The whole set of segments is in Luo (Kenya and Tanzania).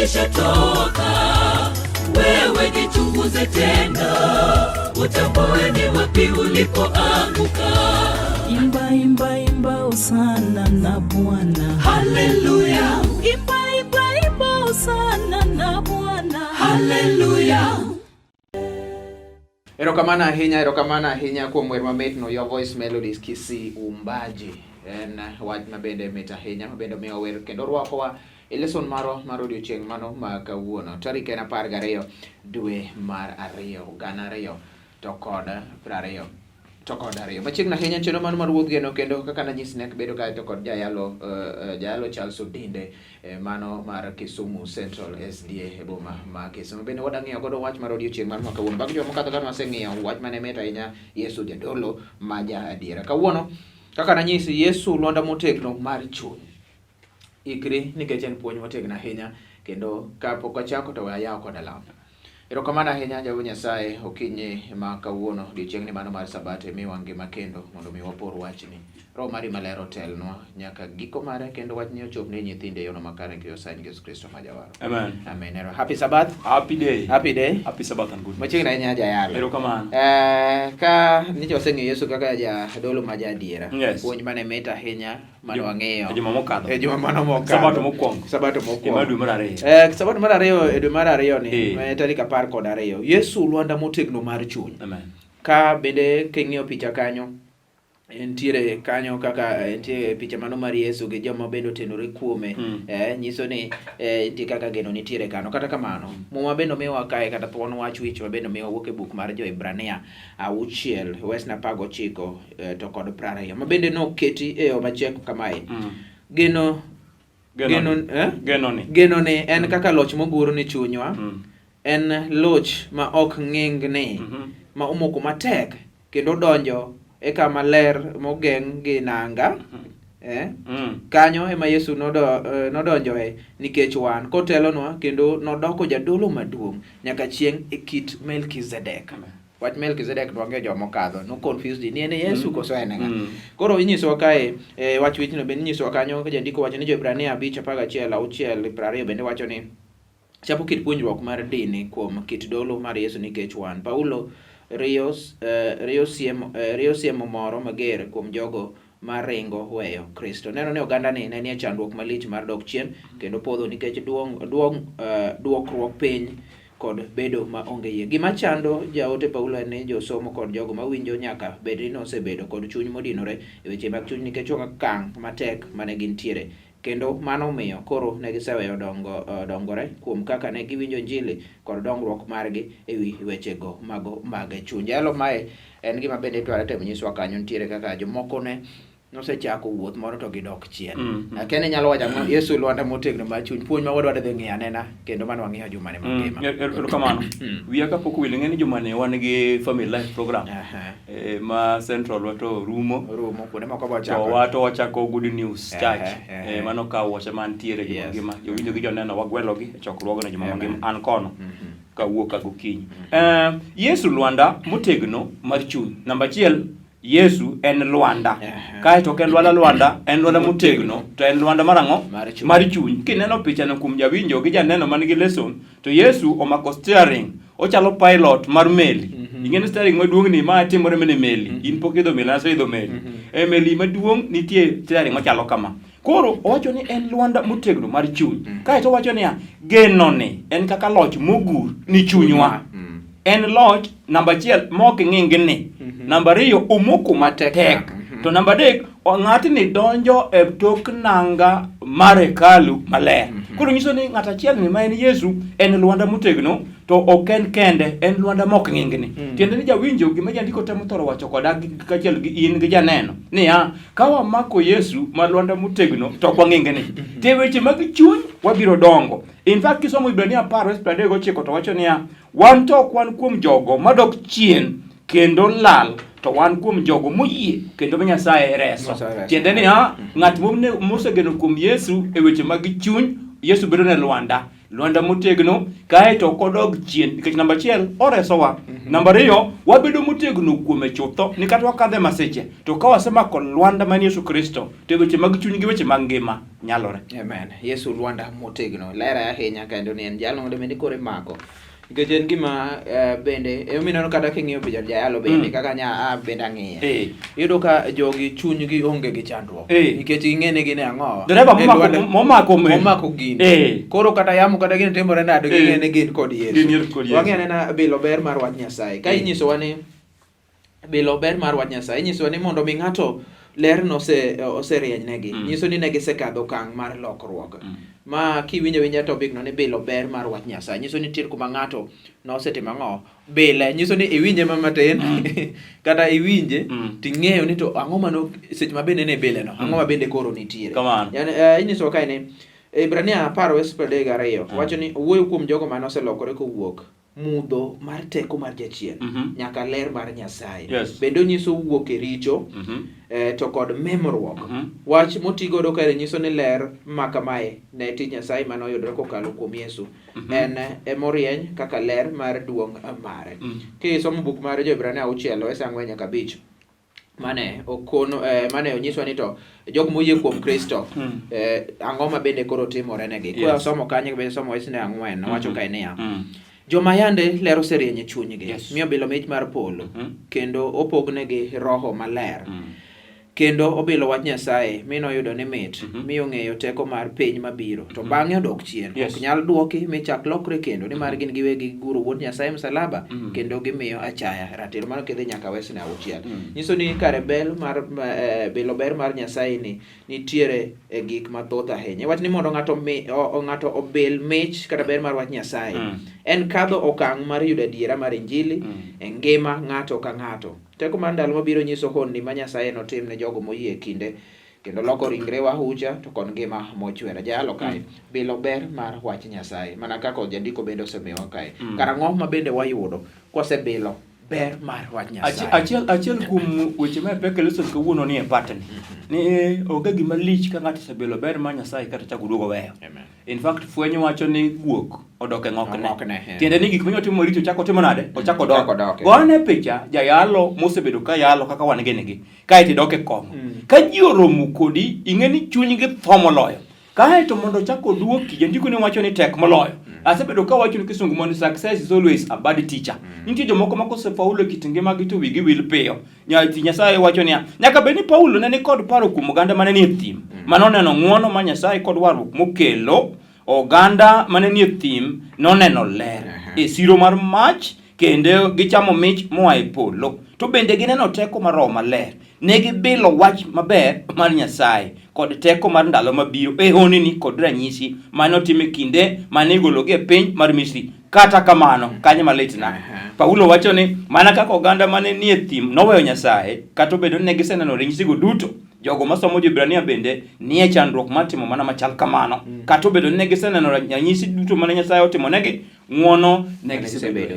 umeshatoka. Wewe jichunguze tena, utambue ni wapi ulipoanguka. Imba, imba, imba usana na Bwana. Haleluya. Imba, imba, imba usana na Bwana. Haleluya. Erokamana ahinya kuom wer mamit no Your Voice Melodies Kisii Umbaji. En wach mabende mit ahinya, mabende miyo wer kendo rwakowa e lesson mar odiochieng' mano ma kawuono. Tarik en 12 dwe mar 2 gana 2020. Machiegni ahinya chenro mano mar wuodh geno, kendo kaka nanyisi ne bedo kae to kod jayalo Charles Odinde, mano mar Kisumu Central SDA e boma ma Kisumu. Bende wadang'iyo godo wach mar odiochieng' mar kawuono. Bang' joma kadho kano waseng'iyo wach mane mit ahinya, Yesu jadolo ma ja adiera. Kawuono kaka nanyisi, Yesu lwanda motegno mar chuny. Ikri nikech en puonj motegno ahinya, kendo kapok wachako to wayaw kod alama. Erokamano ahinya Jehova Nyasaye, okinyi ma kawuono odiochieng'ni mano mar Sabato miwa ngima kendo mondo mi wapor wachni. Roho mari maler otelnwa nyaka giko mare, kendo wachni ochop ne nyithinde yono makare gi Nyasaye Yesu Kristo ma jawaro. Amen. Amen. Happy Sabbath. Happy day. Happy day. Happy Sabbath and good. Machiegni ahinya jayalo. Erokamano. Ka nicho waseng'eyo Yesu kaka jadolo ma jadiera. Yes. Puonj mane mit ahinya mano wang'eyo. Juma mokadho. Juma mano mokadho. Sabato mokwongo. Sabato mokwongo. Ema dwe mar 2. Sabato mar 2 e dwe mar 2 ni tarik 12. Yesu lwanda motegno mar chuny. Amen. Ka bende king'iyo picha kanyo, entiere kanyo kaka entie picha mano mar Yesu gi joma bende otenore kuome. Nyiso ni nitie kaka geno nitiere kano. Kata kamano, muma bende miwa kae kata thuon wach wich bende miwa wuok e buk mar Jo-Ibrania 6 wes na 19 to kod 20. Ma bende noketi e yo machiek kamae. Genoni en kaka loch mogur ni chunywa. En loch ma ok ng'ingni, ma omoko matek kendo donjo e kama ler mogeng' gi nanga. Kanyo ema Yesu nodonjoe nikech wan kotelonwa, kendo nodoko jadolo maduong' nyaka chieng' e kit Melkizedek. Wach Melkizedek nwang'eyo joma okadho no confused ni en Yesu koso en ng'a. Koro inyisowa kae wach wichno bende inyisowa kanyo ka jandiko wacho ni Jo-Ibrania 5:11-20 bende wacho ni chapo kit puonjruok mar dini kuom kit dolo mar Yesu nikech wan. Paulo riyo siemo moro mager kuom jogo maringo weyo Kristo. Neno ni oganda ni ne nie chandruok malich mar dok chien, kendo podho nikech duokruok piny kod bedo maonge yie. Gima chando jaote Paulo en ni josomo kod jogo mawinjo nyaka bed ni osebedo kod chuny modinore e weche mag chuny nikech okang' matek mane gintiere. Kendo mano miyo koro ne giseweyo dongore kuom kaka ne giwinjo Injili kod dongruok margi e wi wechego mag chuny. Jalo mae en gima bende dwaro temo nyiswa kanyo, nitiere kaka jomoko ne nosechako wuoth moro to gidok chien. Kene nyalo wacho Yesu lwanda motegno mar chuny, puonj ma wadwaro dhi ng'iyo anena kendo mano wang'iyo juma ne mangima. Erokamano. Wiya kapok owil, ng'eni juma ne wan gi Family Life Program ma Central wato rumo kuonde moko wachako Good News Church. Mano ka wacha mantiere juma ngima, jowinjo gi joneno wagwelogi e chokruogno juma mangima an kono kawuok ka gokinyi. Yesu lwanda motegno mar chuny. Namba 1, Yesu en lwanda. Kae to ken lwanda en lwanda motegno, to en lwanda marang'o? Mar chuny. Kineno pichano kuom jawinjo gi janeno man gi lesson, to Yesu omako steering, ochalo pilot mar meli. Ing'eni steering maduong' ni ma timore mene meli. In pok idho meli, asa idho meli. E meli maduong' nitie steering machalo kama. Koro owacho ni en lwanda motegno mar chuny. Kae to owacho niya, genoni en kaka loch mogur ni chunywa. En loch namba 1 mok ng'ingni. Namba 2 omoko matek. To namba 3 ng'atni donjo e tok nanga mar hekalu maler. Koro nyiso ni ng'at achiel ni ma en Yesu en lwanda motegno, to ok en kende, en lwanda mok ng'ingni. Tiende ni jawinjo gima jandiko temo thoro wacho koda kachiel gi in gi janeno niya, ka wamako Yesu ma lwanda motegno to ok wang'ingni, te weche mag chuny wabiro dongo. In fact kisomo Ibrania 10:39 to wacho niya, wan to ok wan kuom jogo madok chien kendo lal, to wan kuom jogo moyie kendo Nyasaye reso. Tiende ni ng'at mosegeno kuom Yesu e weche mag chuny, Yesu bedo ne lwanda. Lwanda motegno kae to kodog chien nikech namba achiel oresowa. Namba ariyo wabedo motegno kuome chutho ni kata wakadhe masiche to ka wasemako Lwanda manie Yesu Kristo to weche mag chuny gi weche mag ngima nyalore. Amen. Yesu Lwanda motegno lera ahinya kendo ni en jalo mondo bende kore mako nikech en gima bende mineno kata king'iyo picha jayalo bende kaka bende ang'iye iyudo ka jogi chunygi onge gi chandruok nikech ging'ene gin ang'o dereba momako gini koro kata yamo kata gini timore nade ging'ene gin kod Yesu wang'ene na bilo ber mar wach Nyasaye ka inyisowa ni bilo ber mar wach Nyasaye inyisowa ni mondo mi ng'ato ler no oserieny negi nyiso ni negi sekadho okang' mar lokruok ma kiwinjo winja topic no ni bilo ber mar wach Nyasaye nyiso ni tier kuma ng'ato nosetimo ang'o bile nyiso ni iwinje matin kata iwinje ting'eyo ni to ang'o mano seche mabende ne bile no ang'o mabende koro nitiere yani inyiso kae ni Ibrania 10:32 wacho ni wuoyo kuom jogo mane oselokore kowuok mudho mar teko mar jachien nyaka ler mar Nyasaye bende nyiso wuok e richo to kod memruok wach motigodo kae nyiso ni ler makamae ne ti Nyasaye mane oyudore kokalo kuom Yesu en emorieny kaka ler mar duong' mare kisomo buk mar Jo-Ibrania 6:4-5 mane okono mane onyiswa ni to jogo moyie kuom Kristo ang'o ma bende koro timore negi kwa somo kanyo bende somo wachne 4 wacho kae niya joma yande lero serieny e chunygi miyo bilo mich mar polo kendo opognegi roho maler kendo obilo wach Nyasaye mino yudo ni mit miyo ng'eyo teko mar piny mabiro to bang'e odok chien ok nyal duoki michak lokre kendo ni mar gin giwegi guru wuod Nyasaye msalaba kendo gimiyo achaya ratiro mano kedhi nyaka wesne 6 nyiso ni kare bilo ber mar Nyasaye ni nitiere e gik mathoth ahinya wach ni mondo ng'ato obil mich kata ber mar wach Nyasaye en kadho okang' mar yudo adiera mar Injili e ngima ng'ato ka ng'ato teko mar ndalo mabiro nyiso honni ma Nyasaye notim ne jogo moyie kinde kendo loko ringrewa hucha to kod ngima mochwere jalo kae bilo ber mar wach Nyasaye mana kaka jandiko bende osemiwa kae karang'o ma bende wayudo kosebilo ber mar wach Nyasaye achiel kuom weche ma pek leso kawuono ni e pattern ni oge gima lich ka ng'ato osebilo ber mar Nyasaye kata chako duogo weyo in fact fwenyo wacho ni guok odoke ng'okne tiende ni gik manyotimo richo chako timo nade ochako dok gone picha jayalo mosebedo ka yalo kaka wan genegi kae tidoke kong'o ka ji oromo kodi ing'e ni chunygi tho moloyo kae to mondo chako duoki jandiko ni wacho ni tek moloyo asebedo ka wacho ni kisungu mondo success is always a bad teacher nitie jomoko ma kosefaulo kit ngimagi to wigi wil piyo Nyasaye wacho ni nyaka bed ni Paulo ne ni kod paro kuom oganda mane ni e thim manoneno ng'wono ma Nyasaye kod warruok mokelo oganda mane ni e thim noneno ler e siro mar mach kendo gichamo mich moa e polo to bende gineno teko mar Roho Maler ne gibilo wach maber mar Nyasaye kod teko mar ndalo mabiro e honini kod ranyisi mane otime kinde mane igologi e piny mar Misri kata kamano kanye malitna Paulo wacho ni mana kaka oganda mane ni e thim noweyo Nyasaye kata obedo ni ne giseneno ranyisigo duto jogo masomo Jo-Ibrania bende ni e chandruok matimo mana machal kamano kata obedo ni ne giseneno ranyisi duto mane Nyasaye otimo negi ng'wono ne gisebedo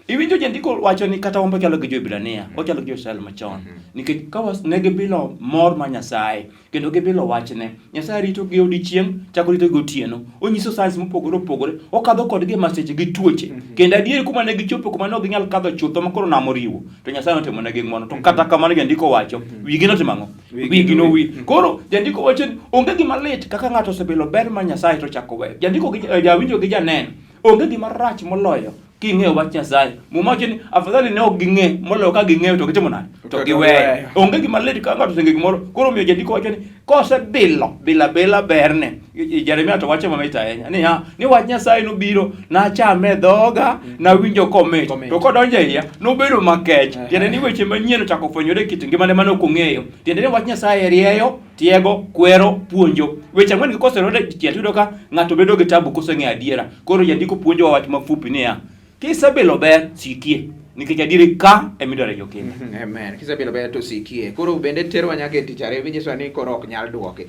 iwinjo jandiko wacho ni kata wambo chalo gi Jo-Ibrania ochalo gi Jo-Israel machon nikech ka ne gibilo mor ma Nyasaye kendo gibilo wachne Nyasaye rito gi odiechieng' chako rito gi otieno onyiso signs mopogore opogore okadho kodgi masiche gi tuoche kendo adier kuma ne gichopo kuma ne ok ginyal kadho chutho makoro namo riwo to Nyasaye notimo negi ng'wono to kata kamano jandiko wacho wigi notimo ang'o wigi nowi koro jandiko wacho ni onge gima lit kaka ng'ato osebilo ber mar Nyasaye to chako weyo jandiko jawinjo gi janeno onge gima rach moloyo king'eyo wach Nyasaye mumacho ni afadhali ne ok ging'e moloyo ka ging'eyo to gitimo nade to giweyo onge gima lit ka ng'ato osenge gimoro koro miyo jandiko wacho ni kosebilo bila berne Jeremia to wacho mamit ahinya ni wach Nyasaye nobiro nachame dhoga nawinjo komit to kodonjo iya nobedo makech tiende ni weche manyien ochako fwenyore kit ngimane mane ok ong'eyo tiende ni wach Nyasaye rieyo tiego kwero puonjo weche ang'wen koserode tiende yudo ka ng'ato bedo gi tabu koseng'e adiera koro jandiko puonjo wach mafupi niya kisebilo ber sikie nikech adieri ka emidware jokende amen kisebilo ber to sikie koro bende terwa nyaka e tich ariyo winyiso ni koro ok nyal duoke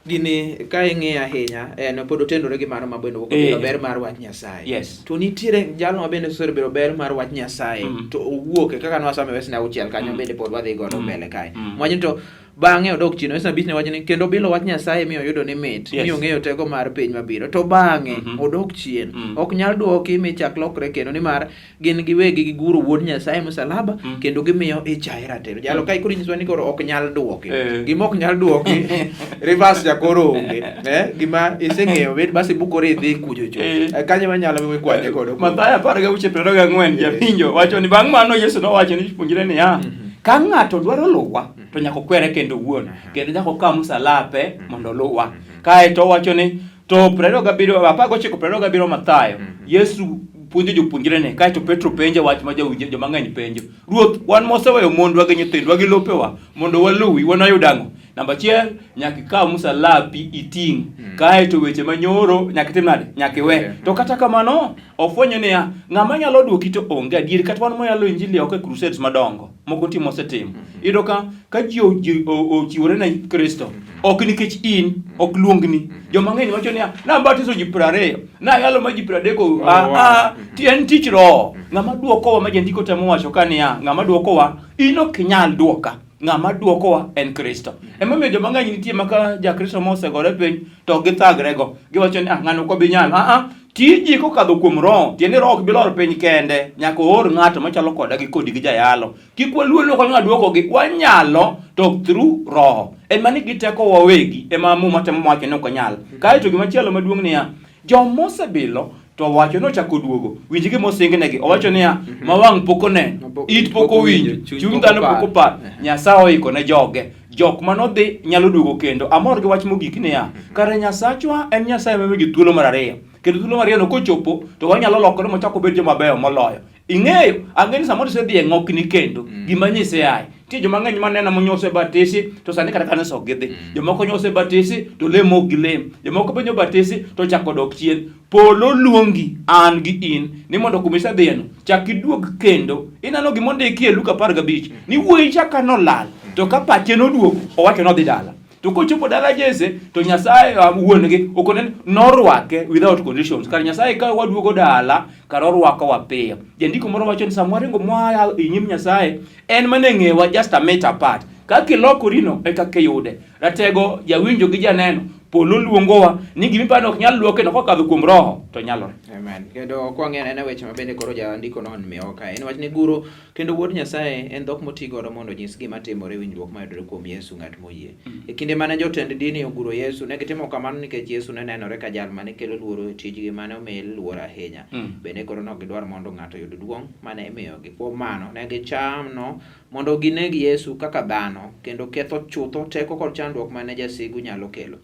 gini ka ing'e ahinya en pod otendore gi mano mabende okobilo ber mar wach Nyasaye to nitiere jalo ma bende osebilo ber mar wach Nyasaye to owuok kaka nwasome wesne 6 kanyo bende pod wadhi godo mbele kae mwanyini to bang'e odok chien. Wesna bich ne wacho ni kendo bilo wach Nyasaye mi oyudo ni mit, mi ong'eyo teko mar piny mabiro, to bang'e odok chien. Ok nyal duoki mi chak lokre kendo, nimar gin giwegi giguro wuod Nyasaye msalaba kendo gimiyo ichaye ratiro. Jalo kai koro nyiswa ni koro ok nyal duoki. Gima ok nyal duoki reverse jakoro onge. Gima iseng'eyo bet basi bukore idhi kujocho. Kanye manyalo we kwanye kodo. Mathayo 10:24 japinjo wacho ni bang' mano Yesu nowacho ni jopuonjre niya, ka ng'ato dwaro luwa to nyaka kwere kendo wuon, kendo nyaka okaw msalape mondo luwa. Kae to wacho ni to 27 Mathayo, Yesu puonjo jopuonjre ne, kae to Petro penje wach ma joma ng'eny penjo. Ruoth, wan moseweyo mondwa gi nyithindwa gi lopewa mondo waluwi, wan ayudo ang'o? Namba 1, nyaka ikaw msalapi iting'. Kae to weche manyoro nyaka itim nade? Nyaka iwe. To kata kamano ofwenyo niya, ng'ama nyalo duoki to onge adier, kata wan moyalo injili oko e crusades madongo moko timo osetimo. Iyudo ka ji ochiwore ne Kristo, ok nikech in ok luongni. Joma ng'eny wacho niya, nabatiso ji 20, nayalo ma ji 30. Tien tich roho. Ng'ama duokowa ma jandiko temo wacho ka niya, ng'ama duokowa in ok nyal duoka. Ng'ama duokowa en Kristo. Emomiyo joma ng'eny nitie maka ja Kristo mosegore piny to githagrego. Giwacho ni ng'ano ko bi nyal. Tiji kokadho kuom roho, tiende roho ok bi lor piny kende, nyaka oor ng'ato machalo koda gi kodi gi jayalo. Kik waluor ko ng'ado duokogi, wanyalo to through roho. Ema nigi teko wawegi, ema muma temo wacho ni ok nyal. Kae to gimachielo maduong' niya, jomosebilo to wacho no chako duogo. Winjigi mosingnegi, owacho niya, mawang' poko neno, it poko winjo, chuny dhano poko par, Nyasaye oiko ne joge. Jok manodhi nyalo duogo kendo. Amor gi wach mogik niya, kare Nyasachwa en Nyasaye mamiyogi thuolo mar ariyo. Kendo thuolo mar ariyo no kochopo to wanyalo lokore mochako bedo joma beyo moloyo. Ing'eyo, ang'eni samoro isedhi e ng'okni kendo, gima nyise ai. Tie joma ng'eny maneno monyose batisi to sani kata kanisa ok gidhi. Jomoko nyose batisi to lemo ok gilem. Jomoko benyo batisi to chako dok chien. Polo luongi an gi in ni mondo kumisa dhieno chak iduog kendo. Inano gimondiki e Luka 15 ni wuoyi chaka nolal to ka pache noduogo owacho nodhi dala. To kochopo dala Jese to Nyasaye wuongi okonen norwake without conditions. Kar Nyasaye ka waduogo dala kar orwako wapiyo. Jandiko moro wacho ni samwaringo moa inyim Nyasaye en maneng'ewa just a meter apart. Ka kilokorino e kaka yude. Ratego jawinjo gi janeno polo luongowa ni gimipano ok nyal luoke no kokadho kuom roho to nyalore. Amen. Kendo kwang'en en weche mabende koro jandiko non miyo ka en wach ni guro kendo wuod Nyasaye en dhok motigodo mondo nyis gima timore winjruok mayudore kuom Yesu ng'at moyie. E kinde mane jotend dini oguro Yesu, ne gitimo kamano nikech Yesu ne nenore ka jal mane kelo luoro e tijgi mane omil luor ahinya. Bende koro no gidwar mondo ng'ato yud duong' mane imiyogi. Kuom mano ne gichano mondo gineg Yesu kaka dhano kendo ketho chutho teko kod chandruok mane jasigu nyalo kelo.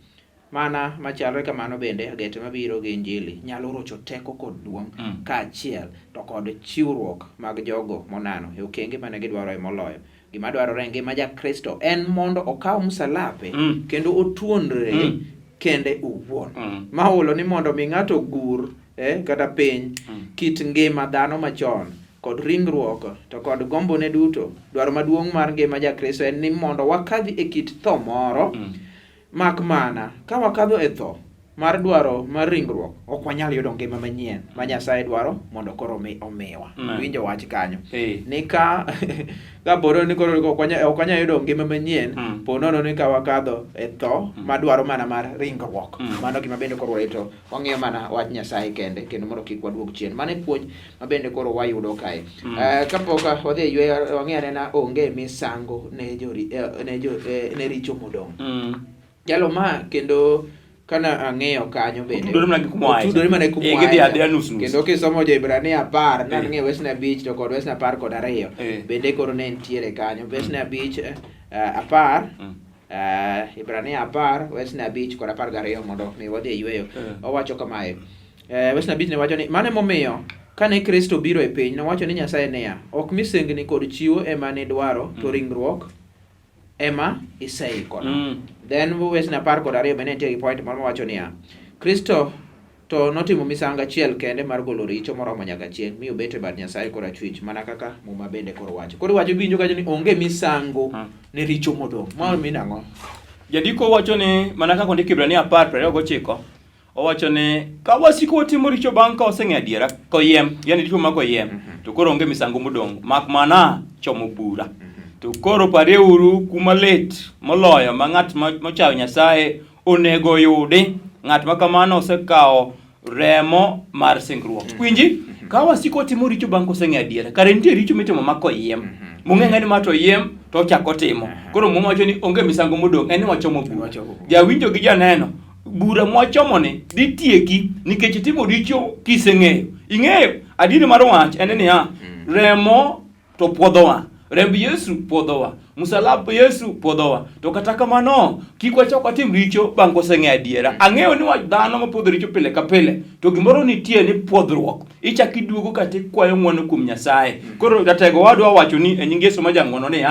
Mana machalre kamano bende agete mabiro gi injili nyalo rocho teko kod duong' kaachiel to kod chiwruok mag jogo monano e okenge mane gidwaro moloyo. Gima dwarore ngima ja Kristo en mondo okaw msalape kendo otuonre kende owuon. Mahulo ni mondo mi ng'ato gur kata piny kit ngima dhano machon kod ringruok to kod gombone duto. Dwaro maduong' mar ngima ja Kristo en ni mondo wakadhi e kit tho moro. Mak mana ka wakadho e tho mar dwaro mar ringruok ok wanyal yudo ngima manyien ma Nyasaye dwaro mondo koro omiwa. Winjo wach kanyo ni ka boro ni koro ok wanyal yudo ngima manyien ponono ni ka wakadho e tho ma dwaro mana mar ringruok. Mano gima bende koro reto wang'iyo mana wach Nyasaye kende kendo mondo kik waduog chien. Mane puonj ma bende koro wayudo kae. Kapok wadhi ywe wang'iyo na onge misango ne richo modong'. Jalo ma kendo kana ang'eyo kanyo bende tudore mana kumwacha kendo kisomo Ibrania 10 nan ng'e Wesna 5 to kod Wesna 10 kod 2 bende koro ne ntiere kanyo. Wesna 5 Ibrania 10 Wesna 5 kod 12 mondo mi wadhi yweyo. Owacho kamae, Wesna 5 ne wacho ni mane momiyo kane Kristo biro e piny nowacho ni Nyasaye niya, ok misengni kod chiwo ema ne dwaro to ringruok ema iseikono. Then Wesna 10 kod 2 bende nitie point moro mawacho niya, Kristo to notimo misango achiel kende mar golo richo moromo nyaka chieng' mi obet e bad Nyasaye korachwich, mana kaka muma bende koro wacho. Koro wacho winjo kanyo ni onge misango ne richo modong'. Mar minang'o? Jadiko wacho ni mana kaka ondiko Ibrania 10:29 owacho ni ka wasiko watimo richo bang' ka oseng'e adiera koyiem, yani richo ma koyiem to koro onge misango modong' mak mana chomo bura. To koro pareuru kuma lit moloyo ma ng'at mochayo Nyasaye onego yudi. Ng'at ma kamano osekawo remo mar singruok. Winji, ka wasiko timo richo bang' koseng'e adiera, kare nitie richo mitimo ma koyiem. Mung'eng'e ni ma to yiem to chako timo. Koro muma wacho ni onge misango modong', en ni wachomo bura. Jawinjo gi janeno, bura mwachomoni dhi tieki nikech timo richo kiseng'eyo. Ing'eyo, adieri mar wach en ni remo to puodhowa. Remb Yesu puodhowa. Msalab Yesu puodhowa. To kata kamano, kik wachak watim richo bang' koseng'e adiera. Ang'eyo ni wach dhano mapodho richo pile ka pile. To gimoro nitie ni puodhruok. Ichak iduogo kata ikwayo ng'wono kuom Nyasaye. Koro jatego wadwa wacho ni e nying Yesu ma jang'wono ni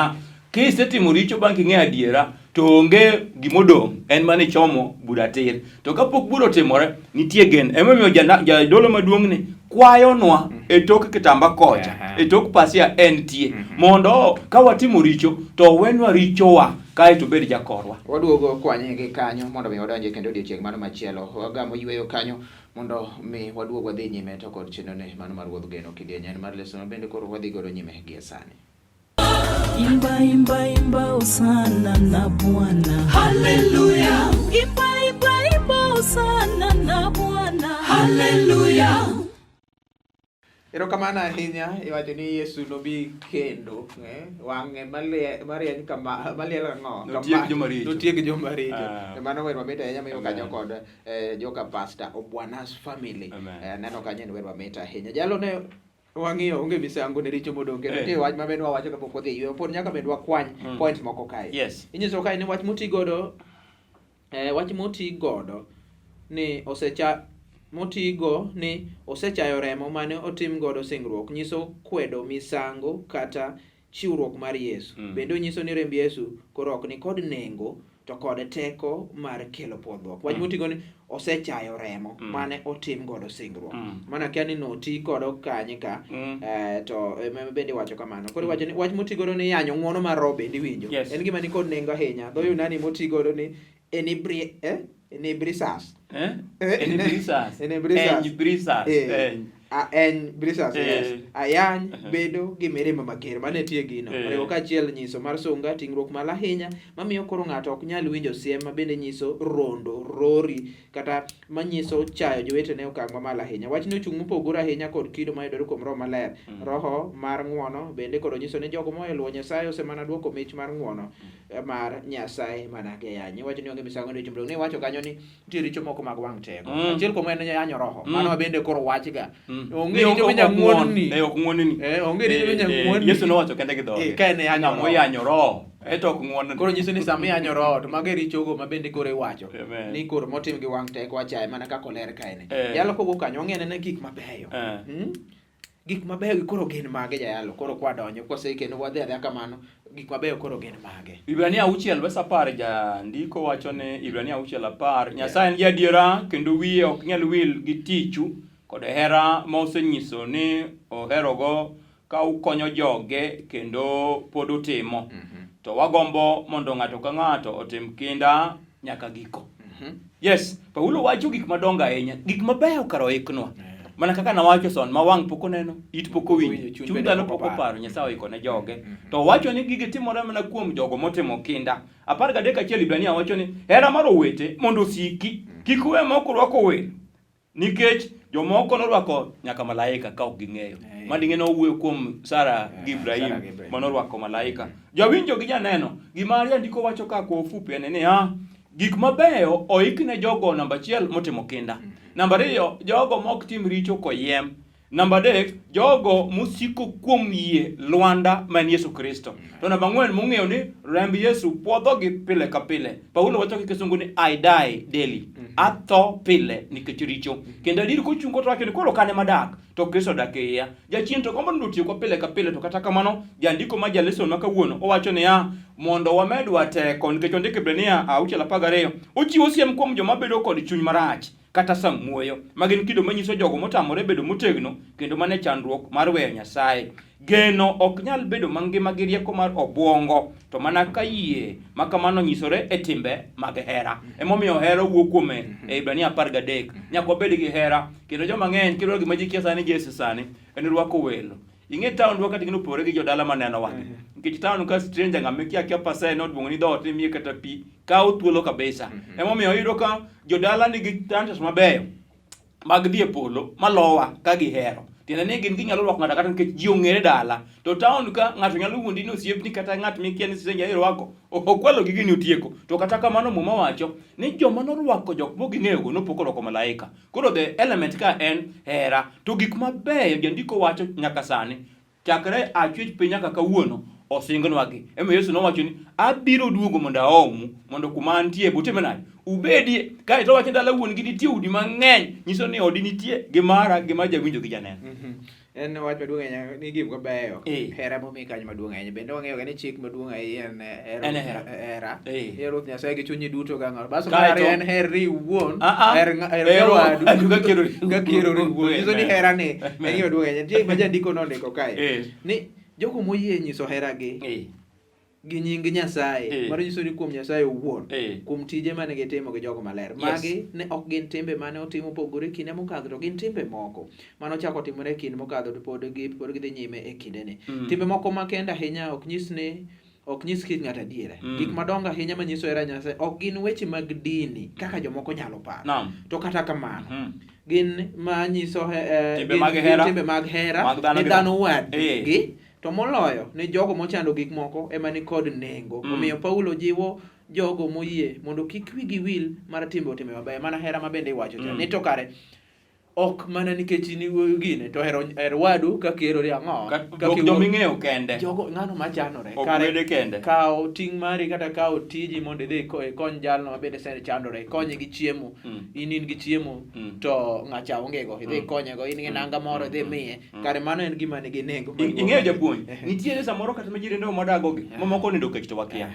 kisetimo richo bang' king'e adiera to onge gimodong', en mane chomo bura tir. To kapok bura otimore, nitie gen. Emomiyo jadolo maduong' ni kwayonwa e tok kitamba kocha, e tok pasia entie. Mondo ka watimo richo to wenwa richowa kae to bed jakorwa. Waduogo kwanye gi kanyo mondo mi wadonje kendo odiochieng' mano machielo. Wagamo yweyo kanyo mondo mi waduog wadhi nyime to kod chenro ne mano mar wuodh geno kidieny en mar lesson bende koro wadhi godo nyime gi sani. Imba imba imba osana na Bwana. Hallelujah. Imba imba imba osana na Bwana. Hallelujah. Erokamano ahinya iwacho ni Yesu nobi kendo wang'e marieny kama maliel ang'o notieg joma richo. Mano wer mamit ahinya miyo kanyo kod joka pastor Obwanas family. Neno kanyo en wer mamit ahinya. Jalo ne wang'iyo onge misango ne richo modong' kendo nitie wach mabendwa wacho kapok wadhi yweyo pod nyaka bendwa kwany point moko kae. Inyiso kae ni wach motigodo ni motigo ni osechayo remo mane otim godo singruok nyiso kwedo misango kata chiwruok mar Yesu. Bende onyiso ni remb Yesu koro ok ni kod nengo to kod teko mar kelo puodhruok. Wach motigo ni osechayo remo mane otim godo singruok. Mana kia ni noti kodo kanye ka to bende wacho kamano. Koro wacho ni wach motigodo ni yanyo ng'wono mar roho bende winjo. En gima ni kod nengo ahinya. Dho Yunani motigodo ni enibrisas. Ayany bedo gi mirima mager mane tie gino. Oriwo kaachiel nyiso mar sunga tingruok mal ahinya mamiyo koro ng'ato ok nyal winjo siem ma bende nyiso rori kata manyiso chayo jowetene okang' mamalo ahinya. Wachni ochung' mopogore ahinya kod kido mayudore kuom Roho Maler. Roho mar ng'wono bende koro nyiso ni jogo moeluwo Nyasaye osemana duoko mich mar ng'wono mar Nyasaye manake yanyi. Wachni onge misango ne richo. Ne wacho kanyo ni nitie richo moko mag wang' teko. Achiel kuom en yanyo roho. Mano bende koro wachga. Onge richo minyang'won-ni. Ok ng'won-ni. Onge richo minyang'won-ni. Yesu nowacho kende gi dhoge. Ka en yanyo roho. Yanyo roho. Eto ok ng'won-ni. Koro nyiso ni sama yanyo roho to mage richogo ma bende koro iwacho. Ni koro motim gi wang' teko wachaye mana kaka oler kae. Yalo kogo kanyo ong'ene ne gik mabeyo. Gik mabeyo koro gin mage jayalo. Koro kwadonjo kose kendo wadhi adhiya kamano gik mabeyo koro gin mage. Ibrania 6 verse 10 jandiko wacho ne Ibrania 6:10 Nyasaye en jadiera kendo wiye ok nyal wil gi tichu kod hera ma osenyiso ni oherogo ka ukonyo joge kendo pod utimo. To wagombo mondo ng'ato ka ng'ato otim kinda nyaka giko. Yes, Paulo wacho gik madongo ahinya, gik mabeyo karo iknwa. Mana kaka nawacho son ma wang' pok oneno, it pok owinjo, chuny dhano pok oparo, Nyasaye oiko ne joge. To wacho ni gige timore mana kuom jogo motimo kinda. 13 Ibrania wacho ni hera mar owete mondo osiki, kik we moko rwako wer. Nikech jomoko norwako nyaka malaika ka ok ging'eyo. Manding'e nowuoyo kuom Sara gi Ibrahim manorwako malaika. Jawinjo gi janeno, gima Maria ndiko wacho ka kwa ufupi en ni gik mabeyo oikne jogo namba 1 motimo kinda. Namba 2 jogo mok tim richo koyiem. Namba 3 jogo musiko kuom yie Lwanda man Yesu Kristo. To namba 4 mung'eyo ni remb Yesu puodhogi pile ka pile. Paulo wacho gi kisungu ni I die daily. Atho pile nikech richo. Kendo dir kochungo to wacho ni koro kane madak to Kristo dak e iya. Jachien to gombo ndotiyo ko pile ka pile to kata kamano jandiko ma jaleson ma kawuono owacho ni mondo wamedwa teko nikech ondike Ibrania 6:12 ochiwo siem kuom joma bedo kod chuny marach kata samuoyo magin kido manyiso jogo motamore bedo motegno kendo mane chandruok mar weyo Nyasaye. Geno ok nyal bedo mangima gi rieko mar obwongo to mana ka yie makamano nyisore e timbe mag hera. Emomiyo hera wuok kuom Ibrania 13 nyaka wabed gi hera kendo joma ng'eny kiro gima ji kia sani Yesu sani en rwako welo. Ing'e town dwa kata opogore gi jodala maneno wang'e. Nikech town ka stranger ng'ama kia pasai no duongo ni dhoot ni miye kata pi kawo thuolo kabisa. Emomiyo iyudo ka jodala nigi chances mabeyo mag dhi e polo malowa ka gihero. Tiende ni gin ginyalo rwako ng'ato kata nikech ji ong'ere dala. To town ka ng'ato nyalo wuondi ni osiepni kata ng'at mikia ni stranger irwako okwalo gigi ni otieko. To kata kamano Muma wacho ni joma norwako jok moging'eyogo nopoko rwako malaika. Koro the element ka en hera. To gik mabeyo jandiko wacho nyaka sani chakre achwech piny nyaka kawuono osingonwagi. Ema Yesu nowacho ni abiro duogo mondo aomu mondo kuma antie butime nade ubedi kae to wacho dala wuon gi nitie udi mang'eny nyiso ni odi nitie gi mara gi ma jawinjo gi janeno. En wach maduong' ahinya ni gik mabeyo hera momi kanyo maduong' ahinya bende wang'eyo ni chik maduong' ahinya en hera Ruoth Nyasaye gi chunyi duto ga ng'ato bas mari en herri wuon her wadu ga kierori wuon nyiso ni hera ni en gima duong' ahinya nitie ma jandiko nondiko kae ni jogo moyie nyiso hera gi nying Nyasaye mano nyiso ni kuom Nyasaye owuon kuom tije mane gitimo gi jogo maler magi ne ok gin timbe mane otimo pogore kinde mokadho to gin timbe moko mano chako timore kinde mokadho to pod gidhi nyime e kindeni timbe moko makende ahinya ok nyis kit ng'ato adiera gik madongo ahinya manyiso hera Nyasaye ok gin weche mag dini kaka jomoko nyalo paro to kata kamano gin manyiso timbe mag hera ni dhano wadgi to moloyo ni jogo mochando gik moko ema ni kod nengo omiyo Paulo jiwo jogo moyie mondo kik wigi wil mar timbe otime maber mana hera mabende iwacho ni to kare ok mana nikech ni gine to hero wadu ka kierori ang'o ka joming'eyo kende jogo ng'ano machanore kare kawo ting' mari kata kawo tiji mondo idhi kony jalno mabende sene chandore konye gi chiemo in gi chiemo to ng'acha ongego idhi konyego in gi nanga moro idhi miye kare mano en gima nigi nengo ing'eyo japuonj nitiere samoro kata majirendo modagogi mamoko nindo kech to wakia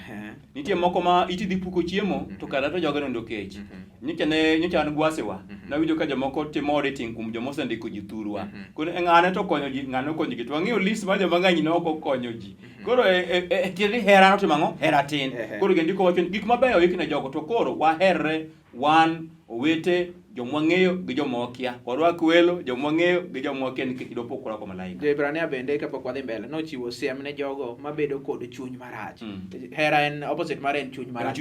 nitie moko ma itidhi puko chiemo to kata to jogo nindo kech nyocha an gwasewa nawinjo ka jomoko timo auditing kuom joma osendiko ji thurwa koro ng'ane to konyo ji ng'ane konyo ji to wang'eyo list mar joma ng'eny ne ok okonyo ji koro tiende hera no timo ang'o hera tin koro gendiko wacho gik mabeyo ikne jogo to koro waherre wan owete jomwa ng'eyo gi joma wakia warwak welo jomwa ng'eyo gi joma wakia nikech idwa pok rwako malaika. Jo-Ibrania bende kapok wadhi mbele nochiwo siem ne jogo mabedo kod chuny marach. Hera en opposite mar en chuny marach.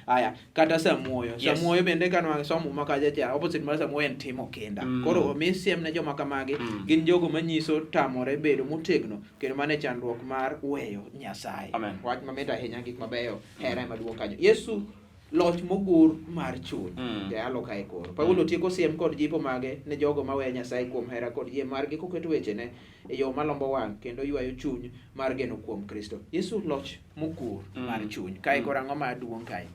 Aya kata samuoyo samuoyo bende kanwa somo makaja opposite mar samuoyo en timo kinda. Koro omi siem ne joma kamagi gin jogo manyiso tamore bedo motegno kendo mane chandruok mar weyo Nyasaye. Wach mamit ahinya gik mabeyo hera maduong' kanyo. Yesu loch mogur mar chuny alo kae koro Paulo tieko siem kod jipo mage ne jogo maweyo Nyasaye kuom hera kod yie margi koketo wechene e yo malombo wang' kendo ywayo chuny mar geno kuom Kristo. Yesu loch mogur mar chuny kae koro ang'o maduong' kae?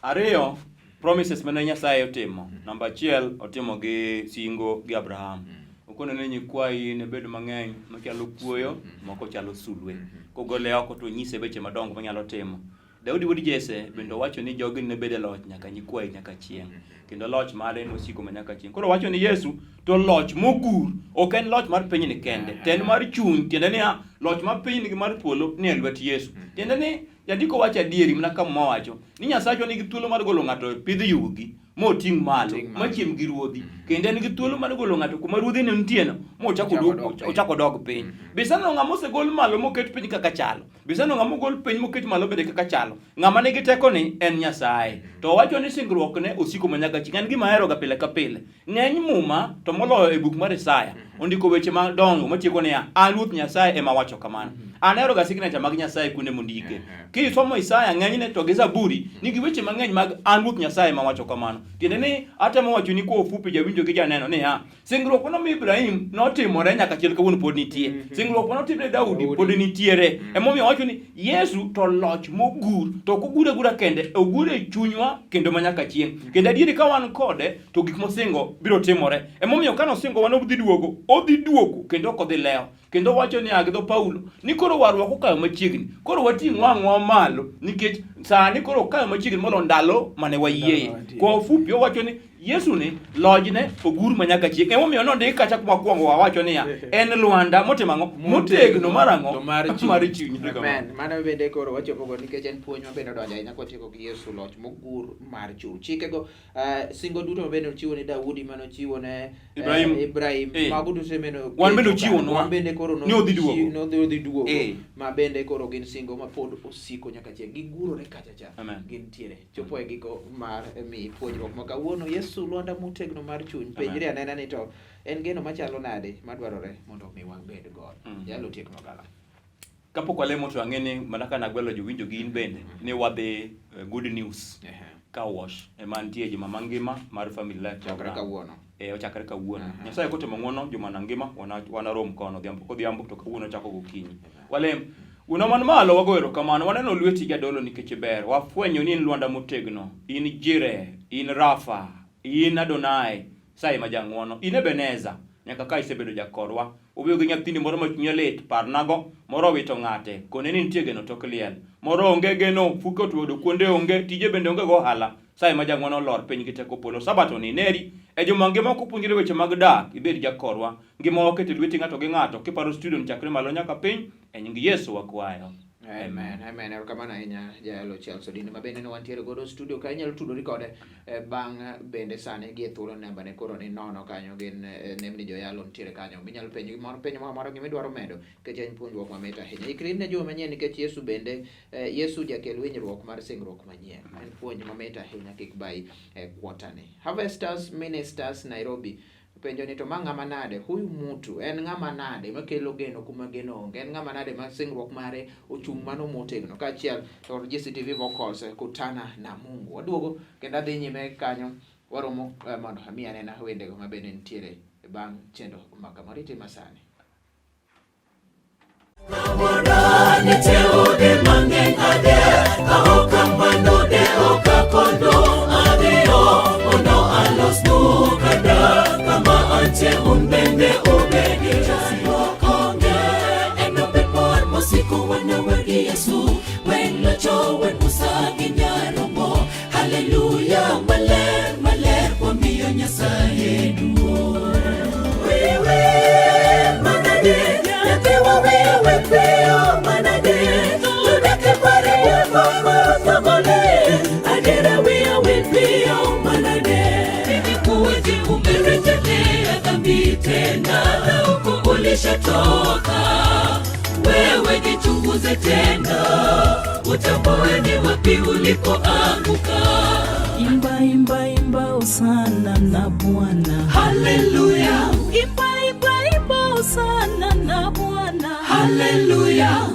Ariyo, promises mane Nyasaye otimo. Namba 1 otimo gi singo gi Abraham. Okono ne nyikwayi ne bedo mang'eny machalo kuoyo moko chalo sulwe. Kogole oko to nyise weche madongo manyalo timo. Daudi wuod Jesse bende wacho ni jogi ne bede loch nyaka nyikwayi nyaka chieng' kendo loch mare nosiko nyaka chieng'. Koro wacho ni Yesu to loch mogur ok en loch mar piny ni kende ten mar chuny tiende ni loch mar piny ni mar polo ni e lwet Yesu tiende ni jandiko wacho adieri mana kama wacho ni Nyasaye nigi thuolo mar golo ng'ato pidh yugi moting' malo machiem gi ruodhi kendo en gi thuolo mar golo ng'ato kuma ruodhi ne ntieno mochako dog piny bisano ng'ama osegol malo moket piny kaka chalo bisano ng'ama ogol piny moket malo bende kaka chalo ng'ama nigi teko ni en Nyasaye to wacho ni singruok ne osiko manyaka chieng' en gima ahero ga pile ka pile ng'eny muma to moloyo e buk mar Isaya ondiko weche madongo matieko niya an Ruoth Nyasaye ema wacho kamano an ahero ga signature mag Nyasaye kuonde mondike kisomo Isaya ng'enyne to gi Zaburi nigi weche mang'eny mag an Ruoth Nyasaye ema wacho kamano tiende ni atemo wacho ni ko ofupi jawinjo gi janeno ni singruok no mi Ibrahim notimore nyaka chiel kawuono pod nitie singruok no timre Daudi pod nitiere emomiyo wacho ni Yesu to loch mogur to kogura gura kende ogure chunywa kendo manyaka chieng' kendo adieri ka wan kode to gik mosingo biro timore emomiyo kano singo wan odhi duogo kendo ok odhi lewo kendo wacho ni agdho Paulo ni koro warwa kokayo machiegni koro wating' wang'wa malo nikech sani koro ka machiegni molo ndalo mane wayie. Kwa ufupi wacho ni Yesu ni lojne ogur manyaka chieng. Emomiyo nondik kacha mokwongo wawacho niya en lwanda motemango motegno marango mar chuny. Amen. Mano bende koro wachopo go nikech en puonj mabende odonjo ahinya kotieko gi Yesu loch mogur mar chuny. Chikego singo duto mabende ochiwo ne Daudi, mano ochiwo ne Ibrahim. Mago duto meno wan bende ochiwo no. Wan bende koro ni odhi duogo. Ma bende koro gin singo ma pod osiko nyaka chieng. Gigurore kacha cha. Gin tiere. Chopo e giko mar mi puonjruok ma kawuono Yesu lwanda motegno mar chuny. Penjre anena ni to en geno machalo nade madwarore mondo mi wang bed God. Yalo tiek no gala. Kapok walemo to ang'eni mana ka nagwelo jowinjo gi in bende ni wadhi good news. Car wash ema nitie juma mangima mar family life chakre kawuono. Ochakre kawuono. Nyasaye kotimo ng'wono juma nangima wana rom kono odhiambo to kawuono chako gokinyi. Walem uno man malo wagoero kamano waneno lweti jadolo nikech ber. Wafwenyo ni in lwanda motegno, in Jire, in Rafa, in Adonai, sai ma jang'wono, in Ebeneza. Nyaka ka isebedo jakorwa, ubiyo gi nyathini moro machunye lit, parnago, moro wito ng'ate, kone ni nitie geno tok liel. Moro onge geno, fuke otuodo kuonde onge, tije bende onge go hala. Sai ma jang'wono lor piny gi teko polo. Sabato ni neri, e juma ngima kupuonjire weche mag dak, ibed jakorwa. Ngima wakete lweti ng'ato gi ng'ato, kiparo studio chakre malo nyaka piny, e nying Yesu wakwayo. Amen. Amen. Erokamano ahinya Jayalo Chelsea Odino mabende ne wantiere godo studio ka inyalo tudori kode bang' bende sani gi thuolo namba ne koro ni nono kanyo gin nembni Joyalo ntiere kanyo minyalo penjo moro gimidwaro medo nikech en puonjruok mamit ahinya. Ikri ne joma manyien nikech Yesu bende Yesu jakel winjruok mar singruok manyien. En puonj mamit ahinya kik bai kwotane. Harvesters Ministers Nairobi penjo ni to ma ng'ama nade huyu mtu en ng'ama nade makelo geno kuma geno onge en ng'ama nade ma singruok mare ochung' mano motegno kaachiel to GCTV Vocals kutana na Mungu. Waduogo kendo adhi nyime kanyo waromo mondo amiya nena wendego mabende nitiere bang' chendo makamariti masani. Umbende ubedi konge eno pepor mosiko wana wagi Yesu wen locho wen usagi nyaromo haleluya maler kwa miyo Nyasaye duo wewe manade yatewa wewe peo manade ludake pare mama tabole adera wewe peo manade kuweji umerejelea dhambi tena na uko ulishatoka wewe jichunguze tena utambue ni wapi ulipoanguka. Imba imba imba usana na Bwana haleluya imba imba imba usana na Bwana haleluya